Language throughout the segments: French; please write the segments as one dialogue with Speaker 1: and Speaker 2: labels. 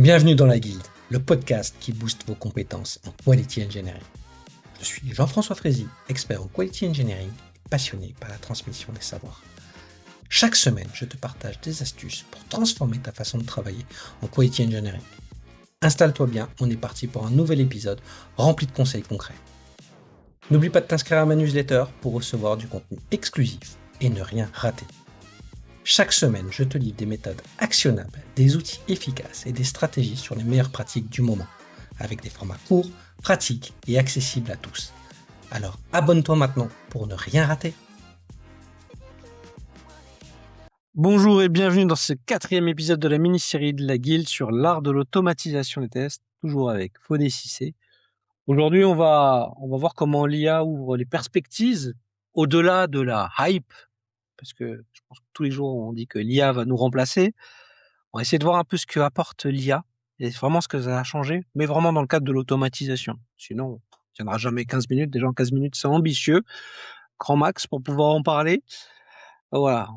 Speaker 1: Bienvenue dans la Guilde, le podcast qui booste vos compétences en Quality Engineering. Je suis Jean-François Frézy, expert en Quality Engineering et passionné par la transmission des savoirs. Chaque semaine, je te partage des astuces pour transformer ta façon de travailler en Quality Engineering. Installe-toi bien, on est parti pour un nouvel épisode rempli de conseils concrets. N'oublie pas de t'inscrire à ma newsletter pour recevoir du contenu exclusif et ne rien rater. Chaque semaine, je te livre des méthodes actionnables, des outils efficaces et des stratégies sur les meilleures pratiques du moment, avec des formats courts, pratiques et accessibles à tous. Alors abonne-toi maintenant pour ne rien rater. Bonjour et bienvenue dans ce 4e épisode de la mini-série de la Guilde sur l'art de l'automatisation des tests, toujours avec Fodé Cissé. Aujourd'hui, on va voir comment l'IA ouvre les perspectives au-delà de la hype, parce que je pense que tous les jours, on dit que l'IA va nous remplacer. On va essayer de voir un peu ce que apporte l'IA et vraiment ce que ça a changé, mais vraiment dans le cadre de l'automatisation. Sinon, on ne tiendra jamais 15 minutes. Déjà, en 15 minutes, c'est ambitieux. Grand max pour pouvoir en parler. Voilà.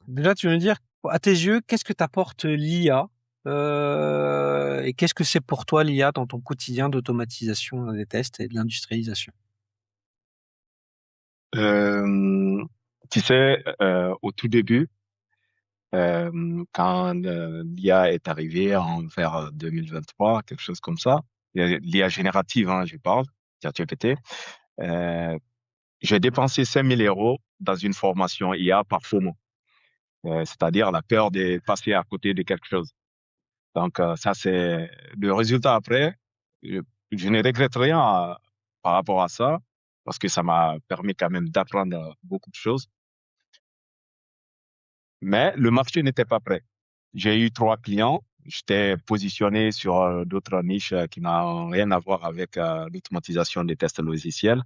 Speaker 1: Déjà, tu veux me dire, à tes yeux, qu'est-ce que t'apporte l'IA et qu'est-ce que c'est pour toi l'IA dans ton quotidien d'automatisation des tests et de l'industrialisation?
Speaker 2: Euh, au tout début, quand l'IA est arrivée vers 2023, quelque chose comme ça, l'IA générative, hein, je parle, ChatGPT, euh, j'ai dépensé 5 000 € dans une formation IA par FOMO, c'est-à-dire la peur de passer à côté de quelque chose. Donc ça, c'est le résultat après. Je, je ne regrette rien par rapport à ça, parce que ça m'a permis quand même d'apprendre beaucoup de choses. Mais le marché n'était pas prêt. J'ai eu 3 clients. J'étais positionné sur d'autres niches qui n'ont rien à voir avec l'automatisation des tests logiciels.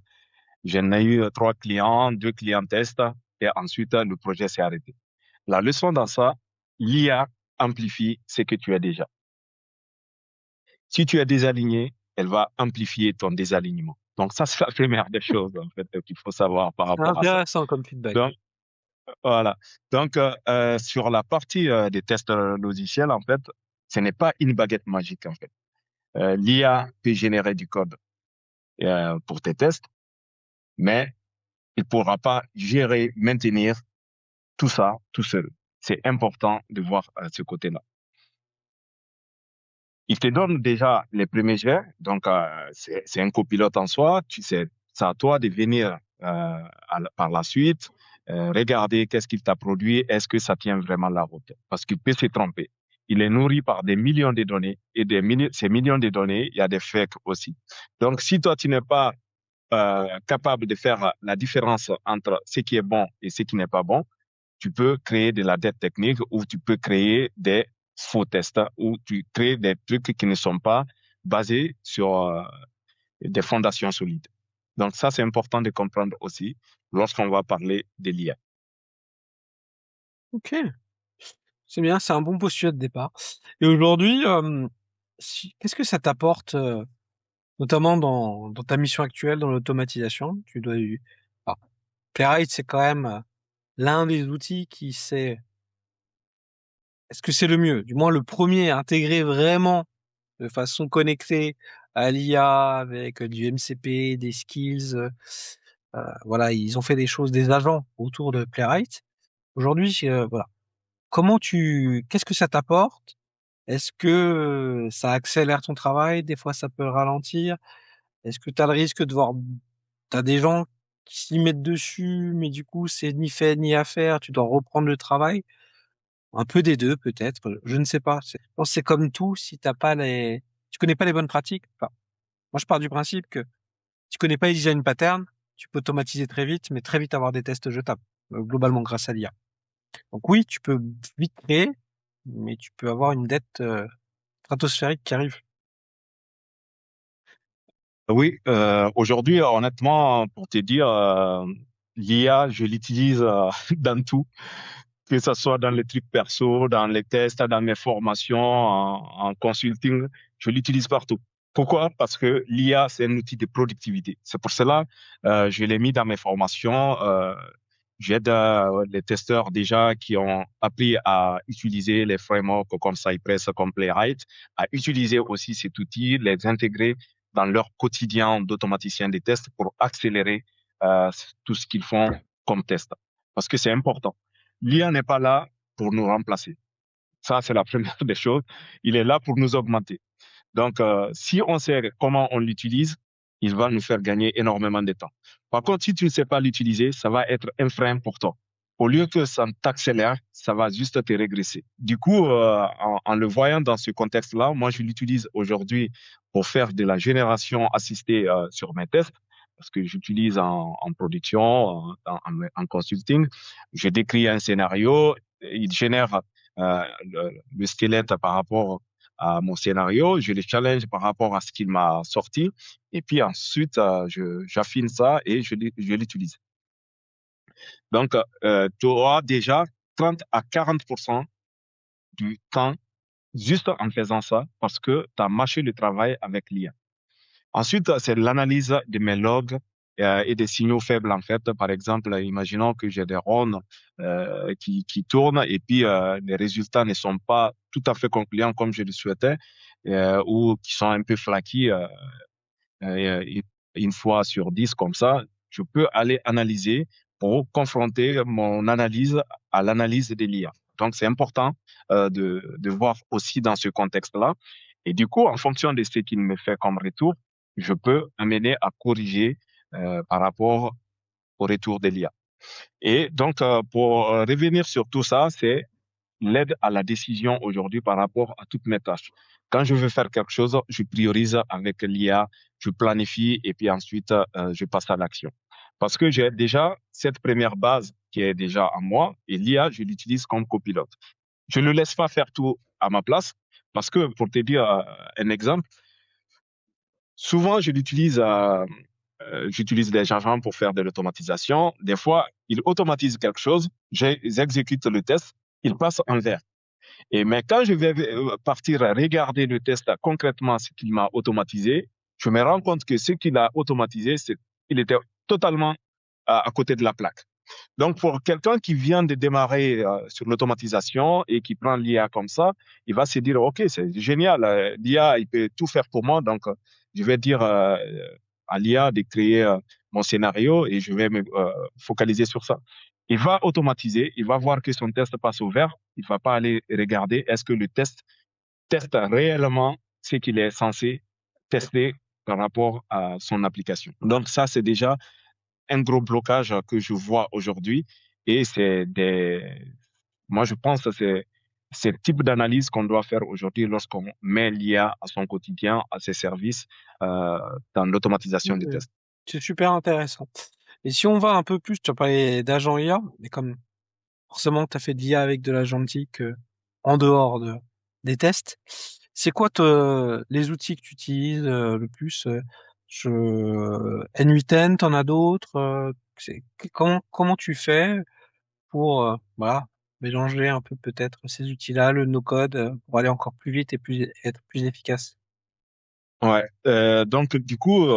Speaker 2: J'en ai eu 3 clients, 2 clients tests, et ensuite le projet s'est arrêté. La leçon dans ça, l'IA amplifie ce que tu as déjà. Si tu es désaligné, elle va amplifier ton désalignement. Donc ça, c'est la première des choses en fait qu'il faut savoir par
Speaker 1: C'est
Speaker 2: rapport à ça.
Speaker 1: intéressant comme feedback.
Speaker 2: Donc voilà. Donc, sur la partie des tests logiciels, en fait, ce n'est pas une baguette magique, en fait. L'IA peut générer du code pour tes tests, mais il ne pourra pas gérer, maintenir tout ça tout seul. C'est important de voir ce côté-là. Il te donne déjà les premiers jets, donc c'est un copilote en soi. Tu sais, c'est à toi de venir par la suite, regarder qu'est-ce qu'il t'a produit, est-ce que ça tient vraiment la route, parce qu'il peut se tromper. Il est nourri par des millions de données et ces millions de données, il y a des fakes aussi. Donc, si toi tu n'es pas capable de faire la différence entre ce qui est bon et ce qui n'est pas bon, tu peux créer de la dette technique ou tu peux créer des faux tests ou tu crées des trucs qui ne sont pas basés sur des fondations solides. Donc ça, c'est important de comprendre aussi lorsqu'on va parler de l'IA.
Speaker 1: Ok, c'est bien, c'est un bon postulat de départ. Et aujourd'hui, qu'est-ce que ça t'apporte, notamment dans ta mission actuelle, dans l'automatisation? Alors, Playwright, c'est quand même l'un des outils qui sait. Est-ce que c'est le mieux? Du moins, le premier à intégrer vraiment de façon connectée à l'IA avec du MCP, des skills. Voilà, ils ont fait des choses, des agents autour de Playwright. Aujourd'hui, voilà. Qu'est-ce que ça t'apporte? Est-ce que ça accélère ton travail? Des fois, ça peut le ralentir. Est-ce que tu as le risque de voir, t'as des gens qui s'y mettent dessus, mais du coup, c'est ni fait ni à faire. Tu dois reprendre le travail. Un peu des deux, peut-être. Je ne sais pas. Je pense que c'est comme tout. Si tu connais pas les bonnes pratiques. Enfin, moi, je pars du principe que tu connais pas les design patterns, tu peux automatiser très vite, mais très vite avoir des tests jetables, globalement grâce à l'IA. Donc oui, tu peux vite créer, mais tu peux avoir une dette stratosphérique qui arrive.
Speaker 2: Oui, aujourd'hui, honnêtement, pour te dire, l'IA, je l'utilise dans tout, que ce soit dans les trucs perso, dans les tests, dans mes formations, en consulting, je l'utilise partout. Pourquoi? Parce que l'IA, c'est un outil de productivité. C'est pour cela, je l'ai mis dans mes formations. J'aide les testeurs déjà qui ont appris à utiliser les frameworks comme Cypress, comme Playwright, à utiliser aussi cet outil, les intégrer dans leur quotidien d'automaticien des tests pour accélérer tout ce qu'ils font comme test. Parce que c'est important. L'IA n'est pas là pour nous remplacer. Ça, c'est la première des choses. Il est là pour nous augmenter. Donc, si on sait comment on l'utilise, il va nous faire gagner énormément de temps. Par contre, si tu ne sais pas l'utiliser, ça va être un frein pour toi. Au lieu que ça t'accélère, ça va juste te régresser. Du coup, en le voyant dans ce contexte-là, moi, je l'utilise aujourd'hui pour faire de la génération assistée sur mes tests, parce que j'utilise en production, en consulting. Je décris un scénario, il génère le squelette par rapport à mon scénario, je les challenge par rapport à ce qu'il m'a sorti, et puis ensuite, j'affine ça et je l'utilise. Donc, tu auras déjà 30 à 40% du temps juste en faisant ça parce que tu as mâché le travail avec l'IA. Ensuite, c'est l'analyse de mes logs et des signaux faibles, en fait. Par exemple, imaginons que j'ai des runs qui tournent et puis les résultats ne sont pas tout à fait concluants comme je le souhaitais ou qui sont un peu flaky euh, une fois sur 10 comme ça. Je peux aller analyser pour confronter mon analyse à l'analyse de l'IA. Donc, c'est important de voir aussi dans ce contexte-là. Et du coup, en fonction de ce qu'il me fait comme retour, je peux amener à corriger par rapport au retour de l'IA. Et donc, pour revenir sur tout ça, c'est l'aide à la décision aujourd'hui par rapport à toutes mes tâches. Quand je veux faire quelque chose, je priorise avec l'IA, je planifie et puis ensuite, je passe à l'action. Parce que j'ai déjà cette première base qui est déjà en moi et l'IA, je l'utilise comme copilote. Je ne laisse pas faire tout à ma place parce que, pour te dire un exemple, souvent, j'utilise des agents pour faire de l'automatisation. Des fois, ils automatisent quelque chose, j'exécute le test, il passe en vert. Mais quand je vais partir regarder le test concrètement, ce qu'il m'a automatisé, je me rends compte que ce qu'il a automatisé, il était totalement à côté de la plaque. Donc, pour quelqu'un qui vient de démarrer sur l'automatisation et qui prend l'IA comme ça, il va se dire, OK, c'est génial, l'IA, il peut tout faire pour moi. Donc, je vais dire à l'IA de créer mon scénario et je vais me focaliser sur ça. Il va automatiser, il va voir que son test passe au vert. Il va pas aller regarder est-ce que le test teste réellement ce qu'il est censé tester par rapport à son application. Donc, ça, c'est déjà un gros blocage que je vois aujourd'hui. Et moi, je pense que c'est ce type d'analyse qu'on doit faire aujourd'hui lorsqu'on met l'IA à son quotidien, à ses services, euh, dans l'automatisation des
Speaker 1: Ouais.
Speaker 2: tests.
Speaker 1: C'est super intéressant. Et si on va un peu plus, tu as parlé d'agent IA, mais comme forcément tu as fait de l'IA avec de l'agentique en dehors des tests, c'est quoi les outils que tu utilises le plus N8N, t'en as d'autres comment tu fais pour voilà, mélanger un peu peut-être ces outils-là, le no-code, pour aller encore plus vite et être plus efficace?
Speaker 2: Ouais. Donc, du coup,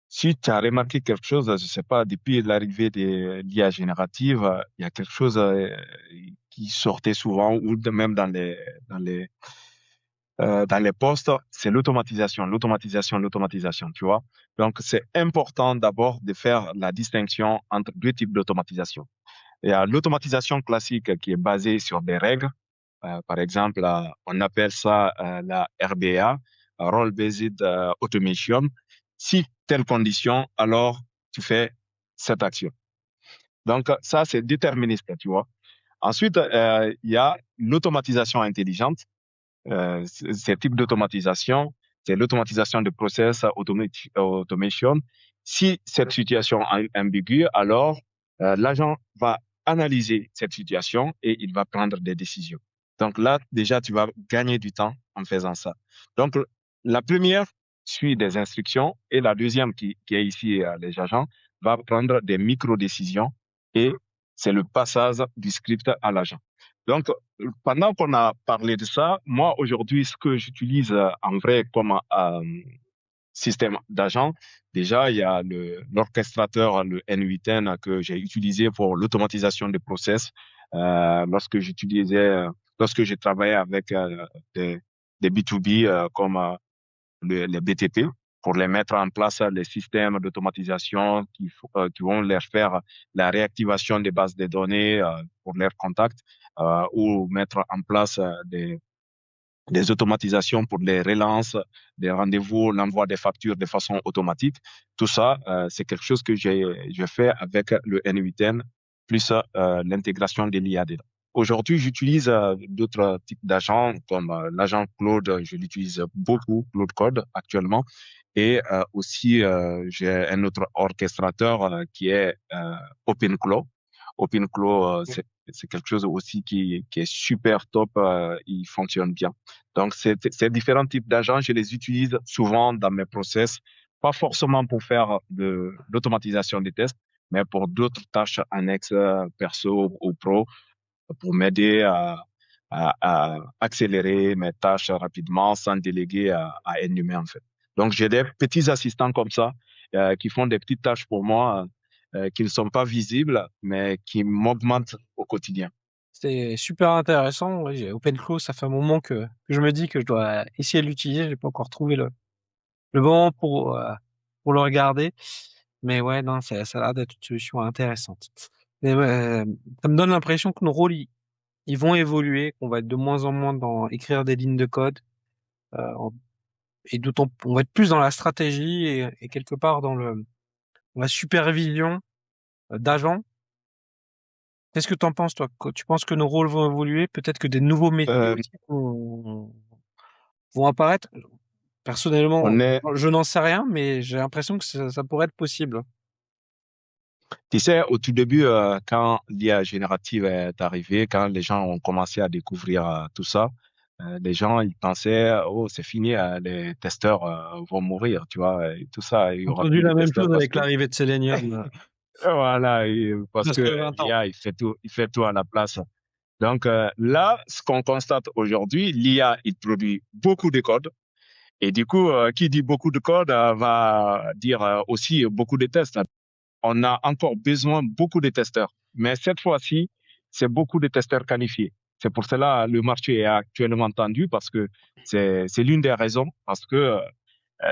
Speaker 2: si tu as remarqué quelque chose, je sais pas, depuis l'arrivée de l'IA générative, il y a quelque chose qui sortait souvent, ou même dans les postes, c'est l'automatisation, l'automatisation, l'automatisation, tu vois. Donc, c'est important d'abord de faire la distinction entre deux types d'automatisation. Il y a l'automatisation classique qui est basée sur des règles. Par exemple, on appelle ça la RBA, Role-Based Automation. Si telle condition, alors tu fais cette action. Donc, ça, c'est déterministe, tu vois. Ensuite, il y a l'automatisation intelligente. Ces types d'automatisation, c'est l'automatisation de process automation. Si cette situation est ambiguë, alors l'agent va analyser cette situation et il va prendre des décisions. Donc là, déjà, tu vas gagner du temps en faisant ça. Donc, la première suit des instructions et la deuxième, qui est ici les agents, va prendre des micro-décisions et c'est le passage du script à l'agent. Donc, pendant qu'on a parlé de ça, moi aujourd'hui, ce que j'utilise en vrai comme système d'agents. Déjà, il y a l'orchestrateur, le N8N, que j'ai utilisé pour l'automatisation des process. Lorsque j'ai travaillé avec des, des B2B comme les BTP, pour les mettre en place, les systèmes d'automatisation qui vont leur faire la réactivation des bases de données pour leurs contacts, ou mettre en place des automatisations pour les relances, des rendez-vous, l'envoi des factures de façon automatique. Tout ça, c'est quelque chose que j'ai fait avec le N8N, plus l'intégration de l'IA dedans. Aujourd'hui, j'utilise d'autres types d'agents, comme l'agent Claude, je l'utilise beaucoup, Claude Code actuellement. Et aussi, j'ai un autre orchestrateur qui est OpenClaw. OpenClaw, c'est quelque chose aussi qui est super top, il fonctionne bien. Donc, ces différents types d'agents, je les utilise souvent dans mes process, pas forcément pour faire de l'automatisation des tests, mais pour d'autres tâches annexes, perso ou pro, pour m'aider à accélérer mes tâches rapidement sans déléguer à un humain, en fait. Donc, j'ai des petits assistants comme ça, qui font des petites tâches pour moi, qui ne sont pas visibles, mais qui m'augmentent au quotidien.
Speaker 1: C'est super intéressant. Ouais, OpenClaw, ça fait un moment que je me dis que je dois essayer de l'utiliser. J'ai pas encore trouvé le bon moment pour le regarder. Mais ouais, non, ça a l'air d'être une solution intéressante. Mais ouais, ça me donne l'impression que nos rôles, ils vont évoluer, qu'on va être de moins en moins dans écrire des lignes de code, euh, et d'autant, on va être plus dans la stratégie et quelque part dans la supervision d'agents. Qu'est-ce que tu en penses, toi? Tu penses que nos rôles vont évoluer? Peut-être que des nouveaux métiers
Speaker 2: Euh,
Speaker 1: aussi vont apparaître? Personnellement,
Speaker 2: on est
Speaker 1: je n'en sais rien, mais j'ai l'impression que ça pourrait être possible.
Speaker 2: Tu sais, au tout début, quand l'IA générative est arrivée, quand les gens ont commencé à découvrir tout ça, les gens ils pensaient, oh, c'est fini, les testeurs vont mourir, tu vois, et tout ça, il y
Speaker 1: J'ai
Speaker 2: aura
Speaker 1: entendu
Speaker 2: plus de
Speaker 1: la même
Speaker 2: testeurs
Speaker 1: chose
Speaker 2: parce
Speaker 1: avec
Speaker 2: que
Speaker 1: l'arrivée de Selenium,
Speaker 2: voilà, parce
Speaker 1: presque
Speaker 2: que
Speaker 1: 20 ans.
Speaker 2: l'IA il fait tout à la place. Donc là, ce qu'on constate aujourd'hui, l'IA il produit beaucoup de code et du coup, qui dit beaucoup de code va dire aussi beaucoup de tests. On a encore besoin beaucoup de testeurs. Mais cette fois-ci, c'est beaucoup de testeurs qualifiés. C'est pour cela que le marché est actuellement tendu parce que c'est l'une des raisons parce que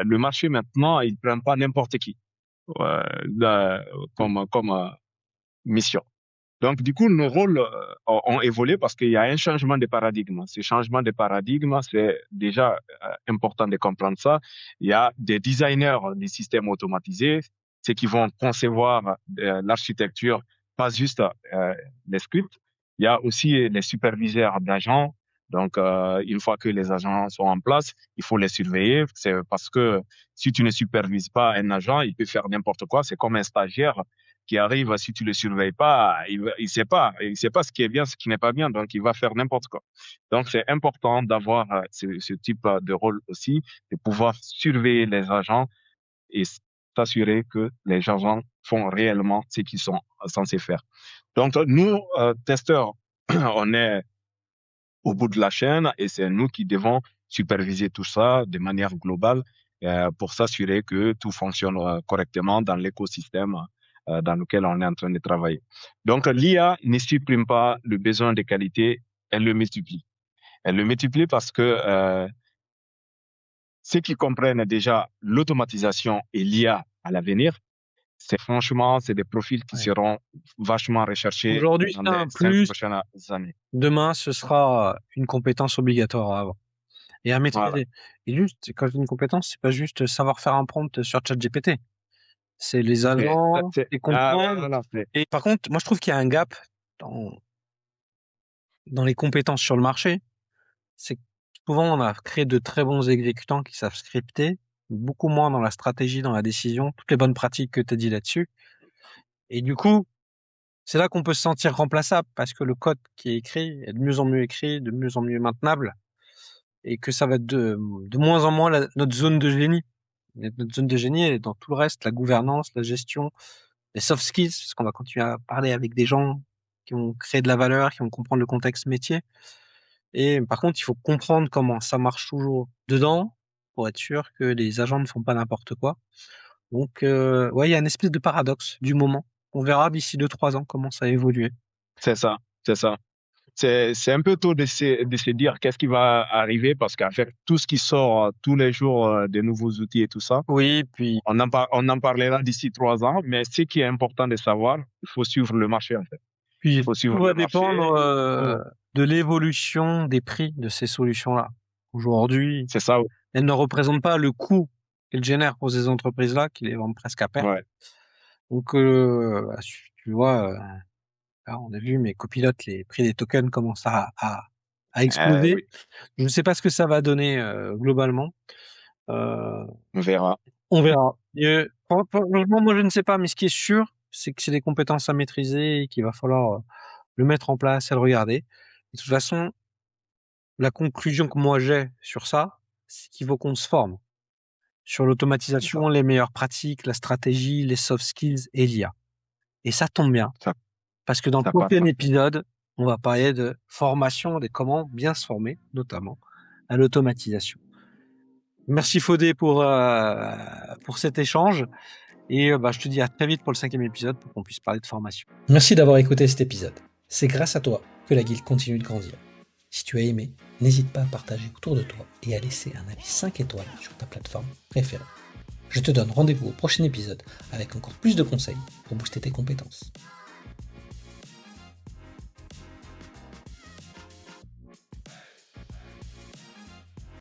Speaker 2: le marché maintenant, il prend pas n'importe qui comme mission. Donc, du coup, nos rôles ont évolué parce qu'il y a un changement de paradigme. Ce changement de paradigme, c'est déjà important de comprendre ça. Il y a des designers des systèmes automatisés, ceux qui vont concevoir l'architecture, pas juste les scripts. Il y a aussi les superviseurs d'agents. Donc, une fois que les agents sont en place, il faut les surveiller. C'est parce que si tu ne supervises pas un agent, il peut faire n'importe quoi. C'est comme un stagiaire qui arrive, si tu le surveilles pas, il sait pas ce qui est bien, ce qui n'est pas bien, donc il va faire n'importe quoi. Donc c'est important d'avoir ce type de rôle aussi, de pouvoir surveiller les agents et s'assurer que les agents font réellement ce qu'ils sont censés faire. Donc nous, testeurs, on est au bout de la chaîne et c'est nous qui devons superviser tout ça de manière globale pour s'assurer que tout fonctionne correctement dans l'écosystème dans lequel on est en train de travailler. Donc l'IA ne supprime pas le besoin de qualité, elle le multiplie. Elle le multiplie parce que ceux qui comprennent déjà l'automatisation et l'IA à l'avenir, c'est des profils qui
Speaker 1: Ouais.
Speaker 2: seront vachement recherchés
Speaker 1: Aujourd'hui,
Speaker 2: dans
Speaker 1: c'est
Speaker 2: les
Speaker 1: un
Speaker 2: 5
Speaker 1: plus.
Speaker 2: prochaines années.
Speaker 1: Demain, ce sera une compétence obligatoire à avoir et à
Speaker 2: Voilà.
Speaker 1: maîtriser. Et juste, quand je dis une compétence, c'est pas juste savoir faire un prompt sur ChatGPT. C'est les agents, et comprendre.
Speaker 2: Voilà,
Speaker 1: Et par contre, moi, je trouve qu'il y a un gap dans, dans les compétences sur le marché. C'est que souvent, on a créé de très bons exécutants qui savent scripter, beaucoup moins dans la stratégie, dans la décision, toutes les bonnes pratiques que tu as dit là-dessus. Et du coup, c'est là qu'on peut se sentir remplaçable parce que le code qui est écrit est de mieux en mieux écrit, de mieux en mieux maintenable et que ça va être de moins en moins notre zone de génie. Et notre zone de génie, elle est dans tout le reste, la gouvernance, la gestion, les soft skills, parce qu'on va continuer à parler avec des gens qui vont créer de la valeur, qui vont comprendre le contexte métier. Et par contre, il faut comprendre comment ça marche toujours dedans pour être sûr que les agents ne font pas n'importe quoi. Donc, ouais, il y a une espèce de paradoxe du moment. On verra d'ici 2-3 ans comment ça a évolué.
Speaker 2: C'est ça, c'est ça. C'est un peu tôt de se dire qu'est-ce qui va arriver parce qu'avec tout ce qui sort tous les jours, des nouveaux outils et tout ça,
Speaker 1: Oui, puis
Speaker 2: on en parlera d'ici 3 ans. Mais ce qui est important de savoir, il faut suivre le marché en fait. Il faut
Speaker 1: tout
Speaker 2: suivre
Speaker 1: va
Speaker 2: le marché.
Speaker 1: dépendre,
Speaker 2: Faut-
Speaker 1: de l'évolution des prix de ces solutions-là. Aujourd'hui,
Speaker 2: C'est ça.
Speaker 1: elles ne représentent pas le coût qu'elles génèrent pour ces entreprises-là, qui les vendent presque à perte.
Speaker 2: Ouais.
Speaker 1: Donc, bah, tu vois, là, on a vu, mais copilote, les prix des tokens commencent à exploser.
Speaker 2: Oui,
Speaker 1: Je ne sais pas ce que ça va donner, globalement. Euh,
Speaker 2: on verra.
Speaker 1: on verra. Franchement, moi, je ne sais pas, mais ce qui est sûr, c'est que c'est des compétences à maîtriser et qu'il va falloir le mettre en place et le regarder. Et de toute façon, la conclusion que moi j'ai sur ça, c'est qu'il faut qu'on se forme sur
Speaker 2: C'est ça.
Speaker 1: l'automatisation, les meilleures pratiques, la stratégie, les soft skills et l'IA. Et ça tombe bien,
Speaker 2: Ça,
Speaker 1: parce que dans le
Speaker 2: ça part
Speaker 1: prochain
Speaker 2: parfait.
Speaker 1: épisode, on va parler de formation, de comment bien se former, notamment à l'automatisation. Merci Fodé pour cet échange. Et bah, je te dis à très vite pour le 5e épisode pour qu'on puisse parler de formation. Merci d'avoir écouté cet épisode. C'est grâce à toi que la guilde continue de grandir. Si tu as aimé, n'hésite pas à partager autour de toi et à laisser un avis 5 étoiles sur ta plateforme préférée. Je te donne rendez-vous au prochain épisode avec encore plus de conseils pour booster tes compétences.